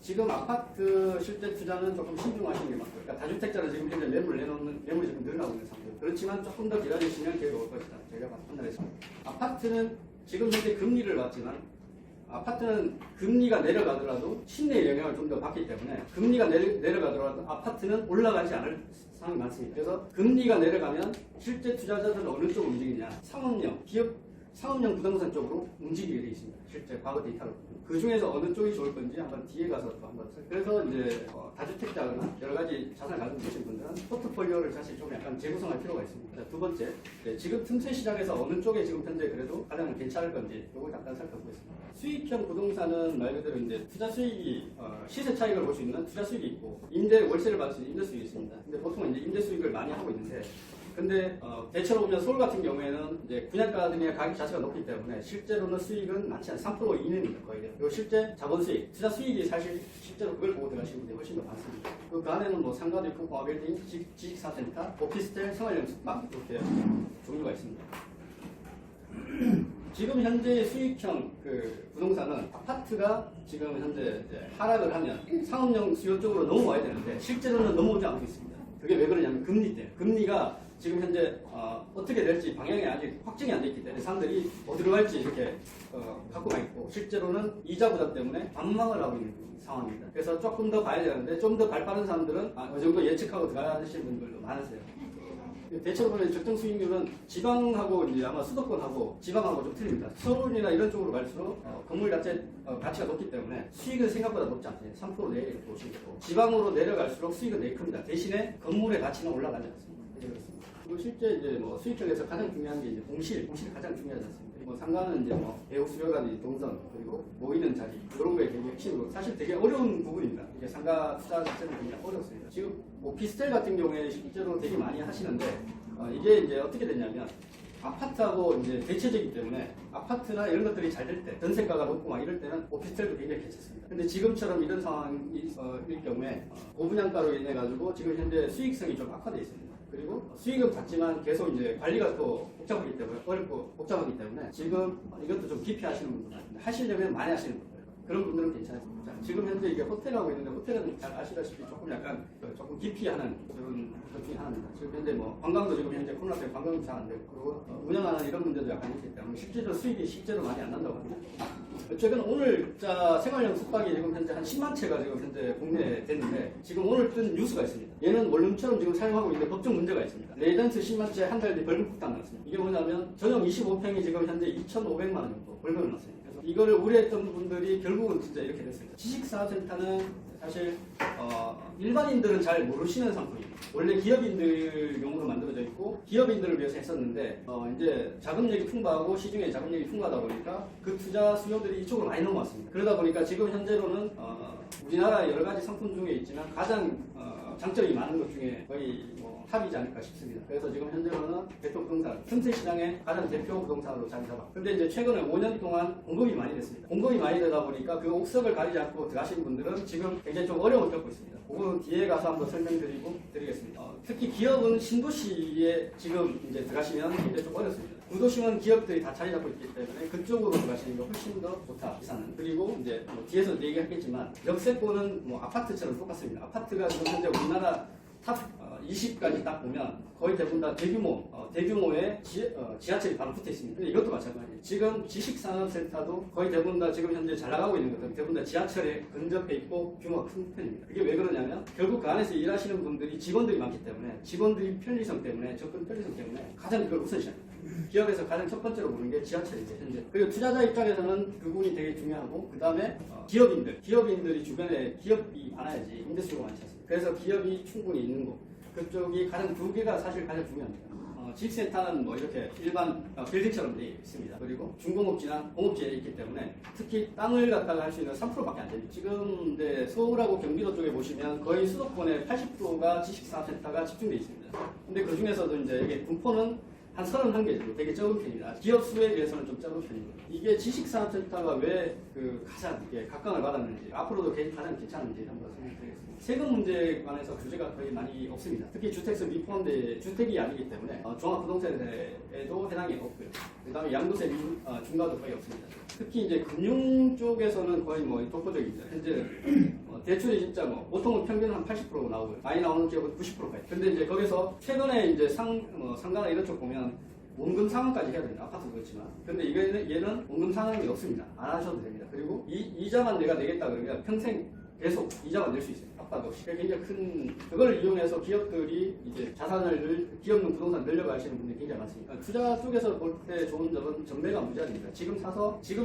지금 아파트 실제 투자는 조금 신중하시는 게 맞고요. 그러니까 다주택자는 지금 현재 매물을 내놓는 매물이 조금 늘어나고 있는 상태. 그렇지만 조금 더 기다리시면 기회가 올 것이다. 저희가 판단했습니다. 아파트는 지금 현재 금리를 받지만 아파트는 금리가 내려가더라도 시내의 영향을 좀 더 받기 때문에 금리가 내려가더라도 아파트는 올라가지 않을 상황이 많습니다. 그래서 금리가 내려가면 실제 투자자들은 어느 쪽으로 움직이냐, 상업용 부동산 쪽으로 움직이게 되어 있습니다. 실제 과거 데이터로. 그 중에서 어느 쪽이 좋을 건지 한번 뒤에 가서 또 한번 그래서 이제 다주택자나 여러 가지 자산을 가지고 계신 분들은 포트폴리오를 사실 좀 약간 재구성할 필요가 있습니다. 자, 두 번째, 지금 틈새 시장에서 어느 쪽에 지금 현재 그래도 가장 괜찮을 건지 이걸 잠깐 살펴보겠습니다. 수익형 부동산은 말 그대로 이제 투자 수익이 시세 차익을 볼 수 있는 투자 수익이 있고 월세를 받을 수 있는 임대 수익이 있습니다. 근데 보통 이제 임대 수익을 많이 하고 있는데 근데 대체로 보면 서울 같은 경우에는 이제 분양가 등의 가격 자체가 높기 때문에 실제로는 수익은 많지 않은 3% 이내입니다. 거의. 그리고 실제 자본 수익, 투자 수익이 사실 실제로 그걸 보고 들어가시는 분들이 훨씬 더 많습니다. 그 안에는 뭐 상가도 있고 공업빌딩, 지식사센터, 오피스텔, 생활용 숙박 이렇게 종류가 있습니다. 지금 현재 수익형 부동산은 아파트가 지금 현재 이제 하락을 하면 상업용 수요 쪽으로 넘어와야 되는데 실제로는 넘어오지 않고 있습니다. 그게 왜 그러냐면 금리 때문에. 금리가 지금 현재 어떻게 될지 방향이 아직 확정이 안 돼 있기 때문에 사람들이 어디로 갈지 이렇게 갖고만 있고 실제로는 이자 부담 때문에 관망을 하고 있는 상황입니다. 그래서 조금 더 봐야 되는데 좀 더 발 빠른 사람들은 어느 정도 예측하고 들어가시는 분들도 많으세요. 대체로 보면 적정 수익률은 지방하고 이제 아마 수도권하고 지방하고 좀 틀립니다. 서울이나 이런 쪽으로 갈수록 건물 자체 가치가 높기 때문에 수익은 생각보다 높지 않습니다. 3% 내에 보시면 되고 지방으로 내려갈수록 수익은 되게 큽니다. 대신에 건물의 가치는 올라가지 않습니다. 그렇습니다. 그리고 실제 이제 뭐 수익형에서 가장 중요한 게 이제 공실이 가장 중요하지 않습니다. 뭐 상가는 이제 뭐 배우 수요라든지 동선 그리고 모이는 자리 이런 거에 굉장히 핵심으로 사실 되게 어려운 부분입니다. 이게 상가 투자 자체는 굉장히 어렵습니다. 지금 오피스텔 같은 경우에 실제로 되게 많이 하시는데 이게 이제 어떻게 되냐면 아파트하고 이제 대체적이기 때문에 아파트나 이런 것들이 잘 될 때, 전세가가 높고 막 이럴 때는 오피스텔도 굉장히 괜찮습니다. 근데 지금처럼 이런 상황일 경우에 고분양가로 인해 가지고 지금 현재 수익성이 좀 악화되어 있습니다. 그리고 수익은 받지만 계속 이제 관리가 또 복잡하기 때문에 어렵고 복잡하기 때문에 지금 이것도 좀 깊이 하시는 분들 하시려면 많이 하시는 분들 그런 분들은 괜찮습니다. 지금 현재 이게 호텔하고 있는데 호텔은 잘 아시다시피 조금 약간 조금 깊이 하는 그런 것 중에 하나입니다. 지금 현재 뭐 관광도 지금 현재 코로나 때문에 관광도 잘 안 되고 그리고 운영하는 이런 문제도 약간 있기 때문에 실제로 수익이 실제로 많이 안 난다고 합니다. 최근 오늘 생활용 숙박이 지금 현재 한 10만 채가 지금 현재 국내에 됐는데 지금 오늘 뜬 뉴스가 있습니다. 얘는 원룸처럼 지금 사용하고 있는데 법적 문제가 있습니다. 레이던스 10만 채 한 달 뒤 벌금 부담났습니다. 이게 뭐냐면 전용 25평이 지금 현재 2,500만 원 정도 벌금을 났습니다. 그래서 이거를 우려했던 분들이 결국은 진짜 이렇게 됐습니다. 지식사업센터는 사실 일반인들은 잘 모르시는 상품입니다. 원래 기업인들용으로 만들어져 있고 기업인들을 위해서 했었는데 이제 자금력이 풍부하고 시중에 자금력이 풍부하다 보니까 그 투자 수요들이 이쪽으로 많이 넘어왔습니다. 그러다 보니까 지금 현재로는 우리나라 여러 가지 상품 중에 있지만 가장 장점이 많은 것 중에 거의 탑이지 않을까 싶습니다. 그래서 지금 현재로는 대표 부동산, 틈새 시장의 가장 대표 부동산으로 자리 잡아. 근데 이제 최근에 5년 동안 공급이 많이 됐습니다. 공급이 많이 되다 보니까 그 옥석을 가리지 않고 들어가시는 분들은 지금 굉장히 좀 어려움을 겪고 있습니다. 그거는 뒤에 가서 한번 설명드리겠습니다. 특히 기업은 신도시에 지금 이제 들어가시면 굉장히 좀 어렵습니다. 구도심은 기업들이 다 자리 잡고 있기 때문에 그쪽으로 들어가시는 게 훨씬 더 좋다. 비싸는. 그리고 이제 뒤에서 얘기하겠지만 역세권은 뭐 아파트처럼 똑같습니다. 아파트가 지금 현재 우리나라 탑 20까지 딱 보면 거의 대부분 다 대규모의 지하철이 바로 붙어 있습니다. 이것도 마찬가지예요. 지금 지식산업센터도 거의 대부분 다 지금 현재 잘 나가고 있는 것들 대부분 다 지하철에 근접해 있고 규모가 큰 편입니다. 이게 왜 그러냐면 결국 그 안에서 일하시는 분들이 직원들이 많기 때문에 직원들이 편리성 때문에 접근 편리성 때문에 가장 이걸 우선시합니다. 기업에서 가장 첫 번째로 보는 게 지하철이죠, 현재. 그리고 투자자 입장에서는 그 부분이 되게 중요하고, 그 다음에 기업인들이 주변에 기업이 많아야지 임대수요가 많지 않습니다. 그래서 기업이 충분히 있는 곳, 그쪽이 가장 두 개가 사실 가장 중요합니다. 지식센터는 뭐 이렇게 일반 빌딩처럼 되어 있습니다. 그리고 중공업지나 공업지에 있기 때문에 특히 땅을 갖다가 할 수 있는 3%밖에 안 됩니다. 지금 서울하고 경기도 쪽에 보시면 거의 수도권의 80%가 지식산업센터가 집중되어 있습니다. 근데 그 중에서도 이제 여기 군포는 한 31개 정도 되게 적은 편입니다. 기업 수에 비해서는 좀 적은 편입니다. 이게 지식산업센터가 왜 가장 각광을 받았는지 앞으로도 가장 괜찮은지 한번 설명드리겠습니다. 세금 문제에 관해서 규제가 거의 많이 없습니다. 특히 주택수 미포함된 주택이 아니기 때문에 종합부동산세에도 해당이 없고요. 그 다음에 양도세 중과도 거의 없습니다. 특히 이제 금융 쪽에서는 거의 독보적입니다. 현재 대출이 진짜 뭐 보통은 평균 한 80% 나오고요. 많이 나오는 기업은 90%까지. 근데 이제 거기서 최근에 이제 상가나 이런 쪽 보면 원금 상환까지 해야 됩니다. 아파트도 그렇지만. 근데 얘는 원금 상환이 없습니다. 안 하셔도 됩니다. 그리고 이자만 내가 내겠다 그러면 평생 계속 이자만 낼 수 있어요. 압박 없이. 굉장히 큰, 그걸 이용해서 기업들이 이제 기업용 부동산 늘려가시는 분들이 굉장히 많습니다. 투자 쪽에서 볼 때 좋은 점은 전매가 무제한입니다. 지금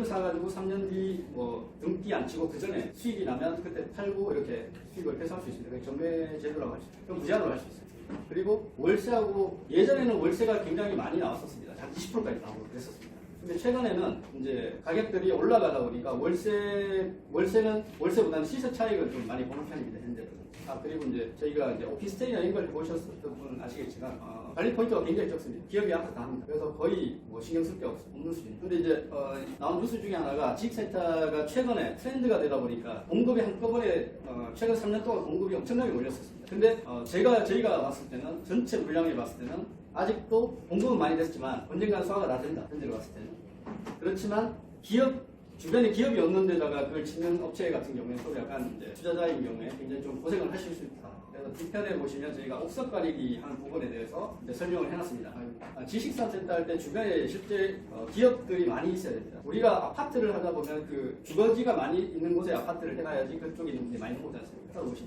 사가지고 3년 뒤 뭐 등기 안 치고 그 전에 수익이 나면 그때 팔고 이렇게 수익을 회수할 수 있습니다. 전매 제도라고 할 수 있어요. 그럼 무제한으로 할 수 있어요. 그리고 월세하고 예전에는 월세가 굉장히 많이 나왔었습니다. 한 20%까지 나오고 그랬었습니다. 근데 최근에는 이제 가격들이 올라가다 보니까 월세보다는 시세 차익을 좀 많이 보는 편입니다. 현재는. 그리고 이제 저희가 이제 오피스텔이나 이런 걸 보셨던 분은 아시겠지만 관리 포인트가 굉장히 적습니다. 기업이 알아서 다 합니다. 그래서 거의 뭐 신경 쓸 게 없는 수준. 근데 이제 나온 뉴스 중에 하나가 지식센터가 최근에 트렌드가 되다 보니까 공급이 한꺼번에 최근 3년 동안 공급이 엄청나게 몰렸었습니다. 근데 저희가 봤을 때는 전체 물량에 봤을 때는 아직도 공급은 많이 됐지만 언젠가는 소화가 다 된다. 현재로 봤을 때는. 그렇지만 주변에 기업이 없는 데다가 그걸 짓는 업체 같은 경우에 또 약간 이제 투자자인 경우에 굉장히 좀 고생을 하실 수 있다. 그래서 뒤편에 보시면 저희가 옥석 가리기 하는 부분에 대해서 이제 설명을 해놨습니다. 지식산센터 할 때 주변에 실제 기업들이 많이 있어야 됩니다. 우리가 아파트를 하다 보면 그 주거지가 많이 있는 곳에 아파트를 해놔야지 그쪽에 있는 분들이 많이 오지 않습니까?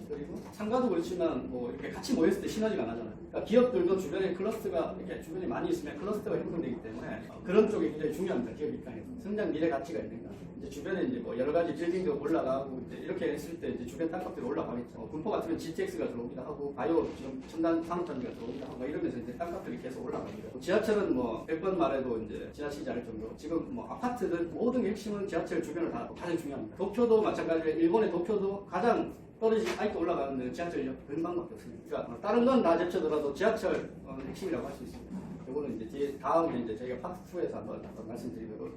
그리고 상가도 그렇지만 뭐 이렇게 같이 모였을 때 시너지가 나잖아요. 그러니까 기업들도 주변에 클러스터가 이렇게 주변에 많이 있으면 클러스터가 형성되기 때문에 그런 쪽이 굉장히 중요합니다. 기업 입장에서 성장 미래 가치가 있는가. 이제 주변에 이제 뭐 여러 가지 빌딩도 올라가고 이제 이렇게 했을 때 이제 주변 땅값들이 올라가겠죠. 군포 같으면 GTX가 들어오기도 하고 바이오 지금 첨단 산업단지가 들어오기도 하고 이러면서 이제 땅값들이 계속 올라갑니다. 지하철은 뭐 100번 말해도 이제 지나치지 않을 정도로 지금 뭐 아파트들 모든 핵심은 지하철 주변을 다 가장 중요합니다. 도쿄도 마찬가지로 일본의 도쿄도 가장 아직도 올라가는데 지하철역 근방밖에 없습니다. 그러니까 다른 건 다 제쳐더라도 지하철 핵심이라고 할 수 있습니다. 이거는 이제 다음에 이제 저희가 파트 2에서 한번 말씀드리고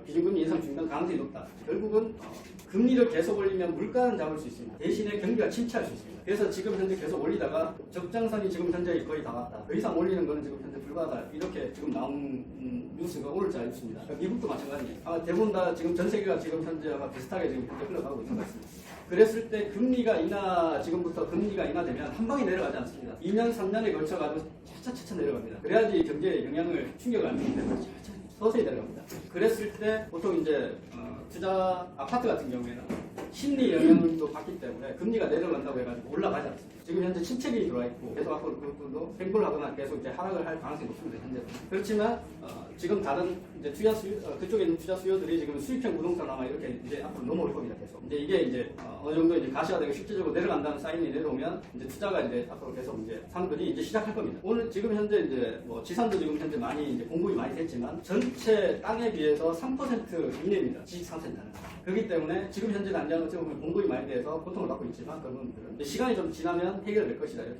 기준금리 인상 중단 가능성이 높다. 결국은 금리를 계속 올리면 물가는 잡을 수 있습니다. 대신에 경기가 침체할 수 있습니다. 그래서 지금 현재 계속 올리다가 적장선이 지금 현재 거의 다 왔다. 더 이상 올리는 거는 지금 현재 불가하다. 이렇게 지금 나온 뉴스가 오늘자 뉴스입니다. 미국도 마찬가지입니다. 대부분 다 지금 전 세계가 지금 현재 비슷하게 지금 현재 흘러가고 있는 것 같습니다. 그랬을 때 지금부터 금리가 인하되면 한 방에 내려가지 않습니다. 2년, 3년에 걸쳐가지고 차차차차 내려갑니다. 그래야지 경제에 영향을 충격을 안 주기 때문에 서서히 내려갑니다. 그랬을 때 보통 이제 투자 아파트 같은 경우에는 심리 영향도 받기 때문에 금리가 내려간다고 해가지고 올라가지 않습니다. 지금 현재 침체기 들어와 있고 계속 앞으로 그것도 횡보를 하거나 계속 이제 하락을 할 가능성이 높습니다. 현재. 그렇지만 지금 다른 이제 그쪽에 있는 투자 수요들이 지금 수익형 부동산 아마 이렇게 이제 앞으로 넘어올 겁니다. 계속. 이제 이게 이제 어느 정도 이제 가시화되고 실질적으로 내려간다는 사인이 내려오면 이제 투자가 이제 앞으로 계속 이제 사람들이 이제 시작할 겁니다. 오늘 지금 현재 이제 뭐 지산도 지금 현재 많이 이제 공급이 많이 됐지만 전체 땅에 비해서 3% 이내입니다. 지식산센터는. 그렇기 때문에 지금 현재 당장 어찌 보면 공급이 많이 돼서 고통을 받고 있지만 그런 분들은 시간이 좀 지나면 해결될 것이다. 이렇게